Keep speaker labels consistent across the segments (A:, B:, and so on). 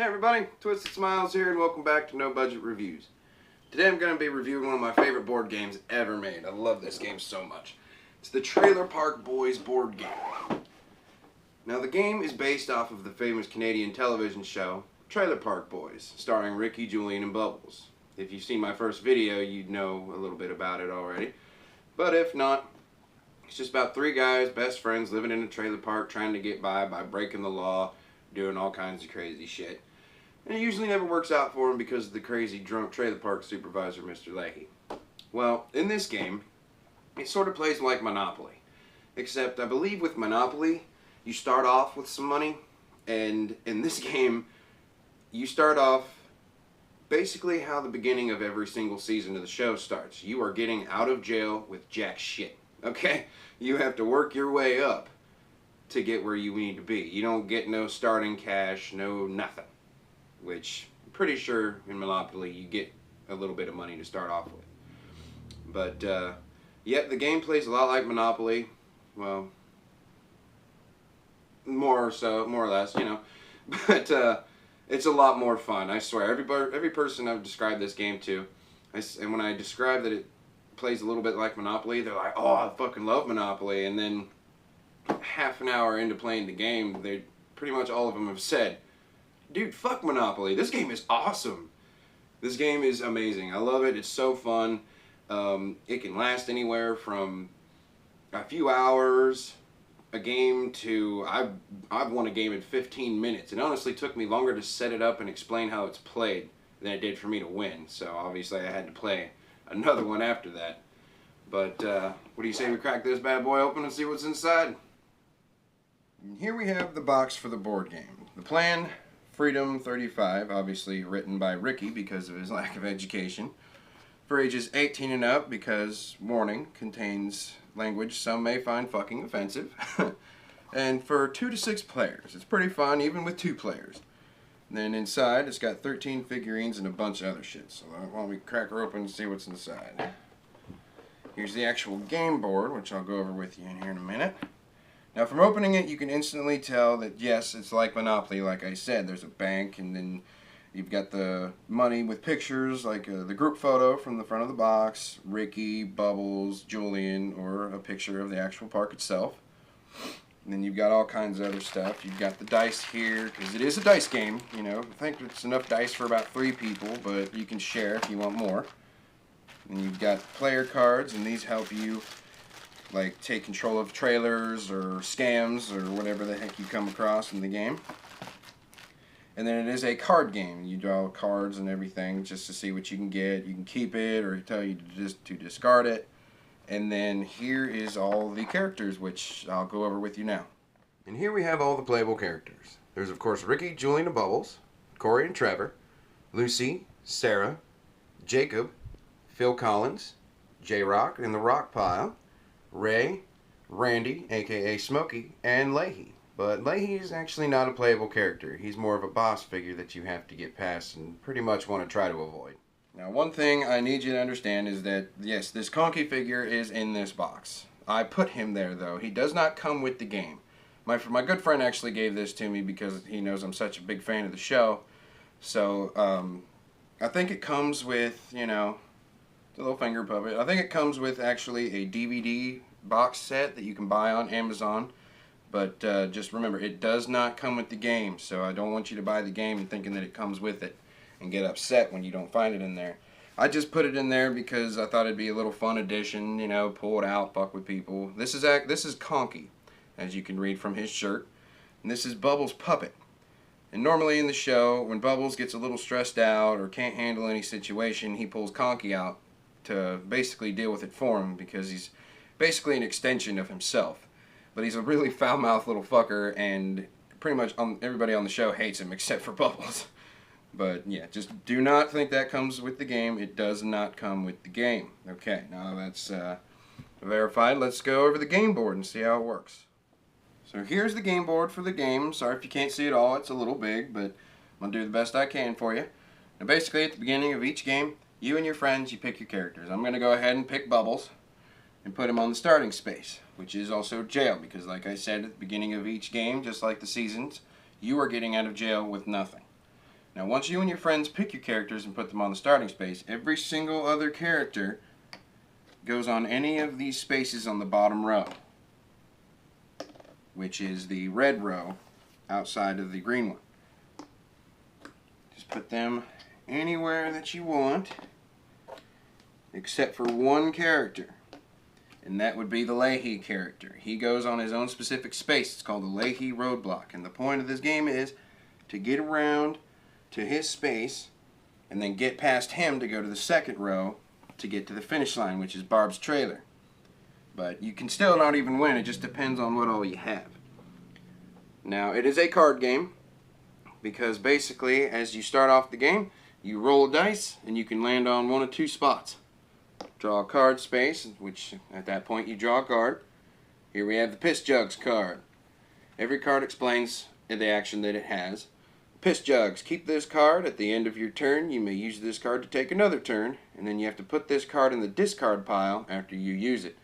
A: Hey everybody, Twisted Smiles here and welcome back to No Budget Reviews. Today I'm going to be reviewing one of my favorite board games ever made. I love this game so much. It's the Trailer Park Boys board game. Now the game is based off of the famous Canadian television show Trailer Park Boys, starring Ricky, Julian, and Bubbles. If you've seen my first video, you'd know a little bit about it already. But if not, it's just about three guys, best friends, living in a trailer park trying to get by breaking the law, doing all kinds of crazy shit. And it usually never works out for them because of the crazy drunk trailer park supervisor, Mr. Leahy. Well, in this game, it sort of plays like Monopoly. Except I believe with Monopoly, you start off with some money, and in this game, you start off basically how the beginning of every single season of the show starts. You are getting out of jail with jack shit. Okay? You have to work your way up to get where you need to be. You don't get no starting cash, no nothing. Which I'm pretty sure in Monopoly you get a little bit of money to start off with. But yet the game plays a lot like Monopoly. Well, more or less, you know. But it's a lot more fun. I swear. Every person I've described this game to, and when I describe that it plays a little bit like Monopoly, they're like, "Oh, I fucking love Monopoly." And then half an hour into playing the game, they pretty much all of them have said, "Dude, fuck Monopoly. This game is awesome. This game is amazing. I love it. It's so fun." It can last anywhere from a few hours, a game, to I've won a game in 15 minutes. It honestly took me longer to set it up and explain how it's played than it did for me to win. So obviously I had to play another one after that. But what do you say we crack this bad boy open and see what's inside? And here we have the box for the board game. The plan: Freedom 35, obviously written by Ricky because of his lack of education. For ages 18 and up because, warning, contains language some may find fucking offensive. And for 2 to 6 players. It's pretty fun even with 2 players. And then inside it's got 13 figurines and a bunch of other shit. So why don't we crack her open and see what's inside. Here's the actual game board, which I'll go over with you in here in a minute. Now from opening it, you can instantly tell that yes, it's like Monopoly, like I said. There's a bank, and then you've got the money with pictures, like the group photo from the front of the box, Ricky, Bubbles, Julian, or a picture of the actual park itself. And then you've got all kinds of other stuff. You've got the dice here, because it is a dice game, you know. I think it's enough dice for about 3 people, but you can share if you want more. And you've got player cards, and these help you like take control of trailers or scams or whatever the heck you come across in the game. And then it is a card game. You draw cards and everything just to see what you can get. You can keep it or tell you to discard it. And then here is all the characters, which I'll go over with you now. And here we have all the playable characters. There's of course Ricky, Julian, and Bubbles, Corey and Trevor, Lucy, Sarah, Jacob, Phil Collins, J-Rock and the Rock Pile, Ray, Randy, aka Smokey, and Leahy. But Leahy is actually not a playable character. He's more of a boss figure that you have to get past and pretty much want to try to avoid. Now one thing I need you to understand is that, yes, this Conky figure is in this box. I put him there though. He does not come with the game. My good friend actually gave this to me because he knows I'm such a big fan of the show. So I think it comes with, you know, the little finger puppet. I think it comes with actually a DVD box set that you can buy on Amazon. But just remember, it does not come with the game. So I don't want you to buy the game and thinking that it comes with it and get upset when you don't find it in there. I just put it in there because I thought it'd be a little fun addition, you know, pull it out, fuck with people. This is Conky, as you can read from his shirt. And this is Bubbles' puppet. And normally in the show, when Bubbles gets a little stressed out or can't handle any situation, he pulls Conky out to basically deal with it for him because he's basically an extension of himself. But he's a really foul-mouthed little fucker, and pretty much everybody on the show hates him except for Bubbles. But yeah, just do not think that comes with the game. It does not come with the game. Okay, now that's verified. Let's go over the game board and see how it works. So here's the game board for the game. Sorry if you can't see it all. It's a little big, but I'm going to do the best I can for you. Now basically at the beginning of each game, you and your friends, you pick your characters. I'm going to go ahead and pick Bubbles and put him on the starting space, which is also jail, because like I said at the beginning of each game, just like the seasons, you are getting out of jail with nothing. Now once you and your friends pick your characters and put them on the starting space, every single other character goes on any of these spaces on the bottom row, which is the red row outside of the green one. Just put them anywhere that you want, except for one character, and that would be the Leahy character. He goes on his own specific space. It's called the Leahy roadblock, and the point of this game is to get around to his space and then get past him to go to the second row to get to the finish line, which is Barb's trailer. But you can still not even win. It just depends on what all you have. Now, it is a card game because basically as you start off the game, you roll a dice and you can land on one of two spots. Draw a card space, which at that point you draw a card. Here we have the Piss Jugs card. Every card explains the action that it has. Piss Jugs. Keep this card at the end of your turn. You may use this card to take another turn, and then you have to put this card in the discard pile after you use it.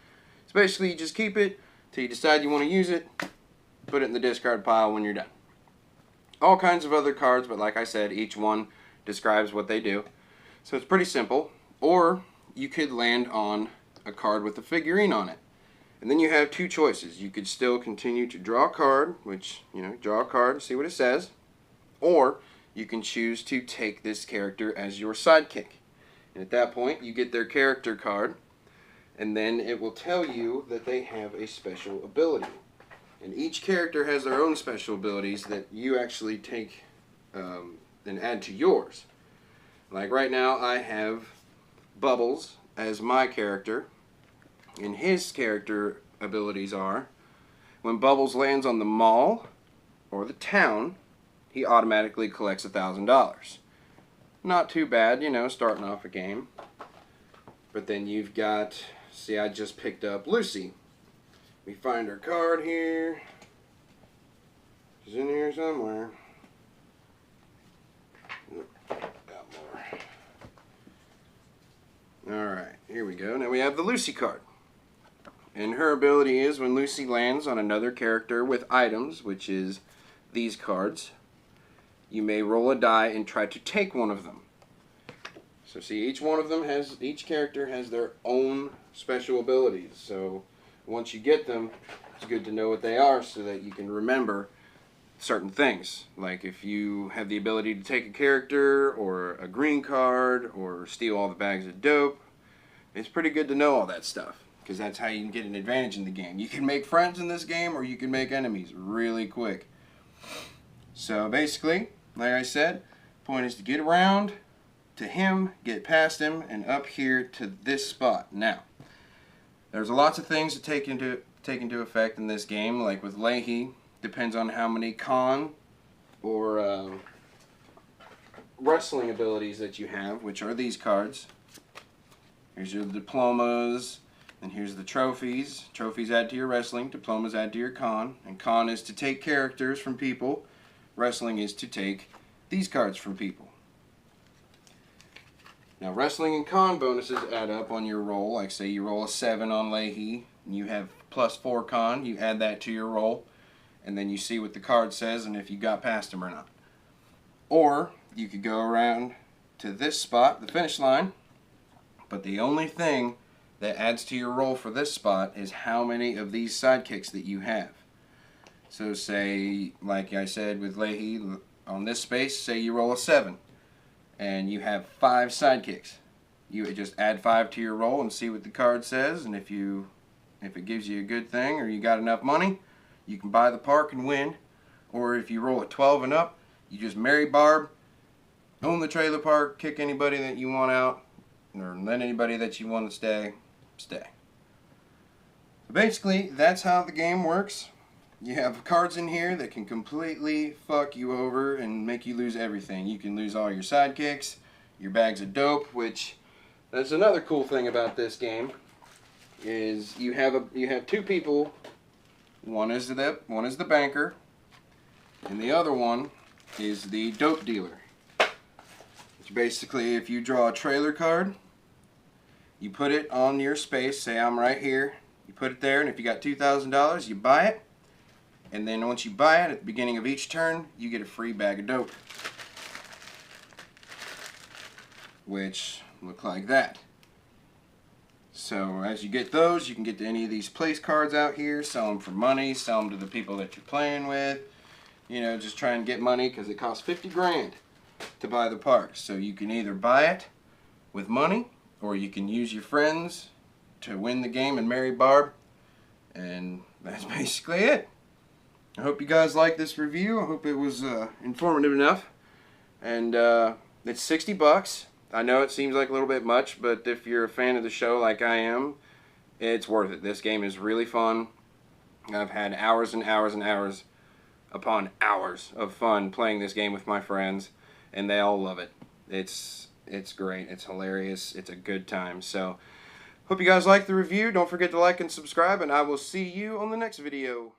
A: So basically you just keep it till you decide you want to use it, put it in the discard pile when you're done. All kinds of other cards, but like I said, each one describes what they do. So it's pretty simple. Or you could land on a card with a figurine on it. And then you have two choices. You could still continue to draw a card, which, draw a card, see what it says. Or you can choose to take this character as your sidekick. And at that point, you get their character card, and then it will tell you that they have a special ability. And each character has their own special abilities that you actually take and add to yours. Like right now, I have Bubbles as my character, and his character abilities are, when Bubbles lands on the mall or the town, he automatically collects $1,000. Not too bad, starting off a game. But then you've got, see, I just picked up Lucy. We find her card here. She's in here somewhere. Got more. Alright, here we go. Now we have the Lucy card. And her ability is when Lucy lands on another character with items, which is these cards, you may roll a die and try to take one of them. So see, each character has their own special abilities. So once you get them, it's good to know what they are so that you can remember certain things. Like if you have the ability to take a character or a green card or steal all the bags of dope, it's pretty good to know all that stuff, because that's how you can get an advantage in the game. You can make friends in this game, or you can make enemies really quick. So basically, like I said, the point is to get around to him, get past him, and up here to this spot. Now, there's lots of things to take into effect in this game. Like with Leahy, depends on how many con or wrestling abilities that you have, which are these cards. Here's your diplomas, and here's the trophies. Trophies add to your wrestling, diplomas add to your con, and con is to take characters from people. Wrestling is to take these cards from people. Now wrestling and con bonuses add up on your roll. Like say you roll a 7 on Leahy, and you have +4 con, you add that to your roll, and then you see what the card says and if you got past him or not. Or you could go around to this spot, the finish line, but the only thing that adds to your roll for this spot is how many of these sidekicks that you have. So say, like I said with Leahy, on this space, say you roll a 7 and you have 5 sidekicks. You just add 5 to your roll and see what the card says, and if it gives you a good thing or you got enough money, you can buy the park and win. Or if you roll a 12 and up, you just marry Barb, own the trailer park, kick anybody that you want out, or let anybody that you want to stay. Basically, that's how the game works. You have cards in here that can completely fuck you over and make you lose everything. You can lose all your sidekicks, your bags of dope, which that's another cool thing about this game. Is you have two people. One is the banker, and the other one is the dope dealer. Which basically, if you draw a trailer card, you put it on your space. Say I'm right here. You put it there, and if you got $2,000, you buy it. And then once you buy it, at the beginning of each turn, you get a free bag of dope. which look like that. So as you get those, you can get to any of these place cards out here, sell them for money, sell them to the people that you're playing with. You know, just try and get money because it costs 50 grand to buy the parts. So you can either buy it with money, or you can use your friends to win the game and marry Barb. And that's basically it. I hope you guys liked this review. I hope it was informative enough. And it's 60 bucks. I know it seems like a little bit much, but if you're a fan of the show like I am, it's worth it. This game is really fun. I've had hours and hours and hours upon hours of fun playing this game with my friends, and they all love it. It's great. It's hilarious. It's a good time. So, hope you guys liked the review. Don't forget to like and subscribe, and I will see you on the next video.